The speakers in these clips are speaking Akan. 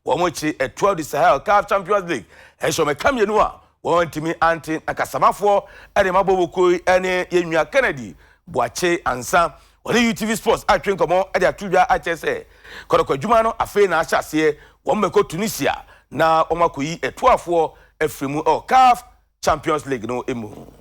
Womochi Etoile the Sahel CAF Champions League. Esho me kam yenu a wontimi anti akasamafo ene mabobokoi ene yenua Kennedy Boache ansa woni UTV Sports atwen komo ade atudwa achese Kotoko adwuma no afi na ahyase womeko Tunisia na omakoyi Etoile efrimu CAF Champions League no emu.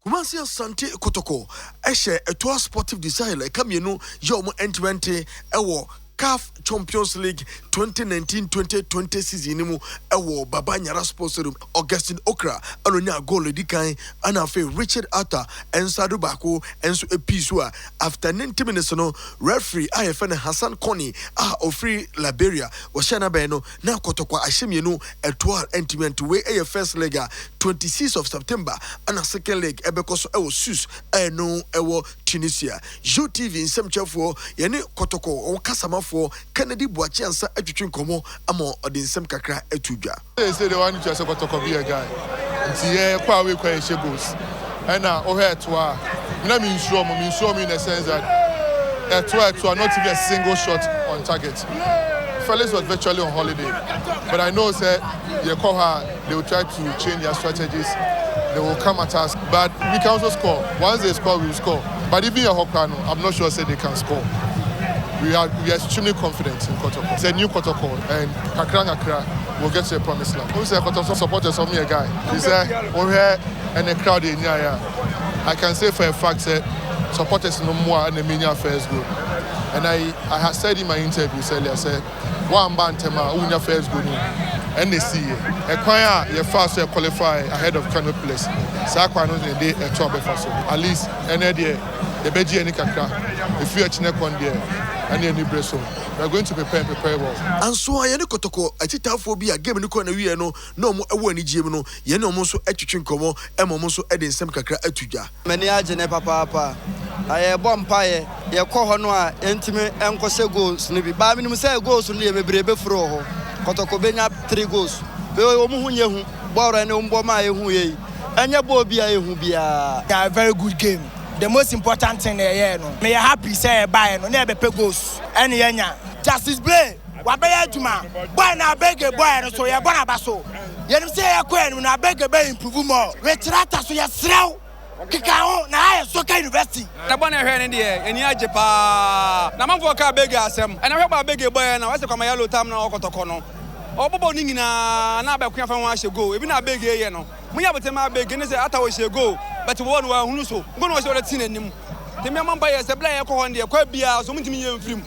Kumasi Asante Kotoko eshe Etoile Sportive du Sahel kamienu yomo entwente ewo CAF Champions League 2019-2020 season mu ewo Baba Nyara Sports Room. Augustine Okra anonya goal edikan ana fe Richard Atta ensadu bako enso episua after 90 minutes no referee IFN Hassan Koni ofri Liberia washana beno na Kotoko ahyemienu Etoile entiment we first leg 26th of September ana second leg ebekoso ewo sus eno ewo Tunisia. UTV nsemchefo yene Kotoko o kasama for Kennedy Boache ansa atwetwe nkomo amo odinsem kakra atudwa. They say they want to say Kotoko be a guy. Nti ye kwa we kwa she goals. And Etoile. Me mean sure me in the sense that Etoile not even a single shot on target. Felix was virtually on holiday. But I know say you call her, they will try to change their strategies. They will come at us. But we can also score. Once they score, we will score. But even a Hawker, I'm not sure say they can score. We are extremely confident in Kotoko. It's a new Kotoko, and Kakra will get to a promised land. We say Kotoko supporters of me a guy. He said, we're here and the crowd in here. I can say for a fact that supporters no more in the Minya first group. And I had said in my interview earlier, I said, one bantama, Unya first group, and they see it. A choir, you fast qualify ahead of Kano place. Sakwanos in the day at Tobe Faso. At least, and the Beji and Kakra, if you are Chinekon there. And new Bresso. We are going to prepare well. And so I any Kotoko, I titaphobia game no corner we no more any gym no, ye no moso etwetwen komo, emomoso edensem kakra atuja. Many agene papa. I bomb pie, ye call ho no a entime enkose goals ni bi. Ba minimum say goals no ye bebrebe fro ho. Kotoko benya 3 goals. Be omu hu ye hu, ball ne umbo ma ye hu ye. Anya ball bia ye hu bia. A very good game. The most important thing here, no. May happy say buy no never pay goals. Any yanya. Justice play. Wabaya juma. Boy na beg a boy so ya bona baso. Yen say ya kwen na beg a be improve more. Retrata so ya srew. Kika na Soka University. Na bona hwe ne de eni agye pa. Na manfo ka beg asem. Na hwe ba beg a boy na wase kwama yellow tam na Kotoko no. Obobo ni nyina na ba kuya fa wa hye go. Ebi na beg ye no. Munya botema beg ne say ata wo hye go. But one wa hunu so ngono wo se o tin anim te me mamba ye se bla ye ko honde ye kwa bia so mutimi ye mfrim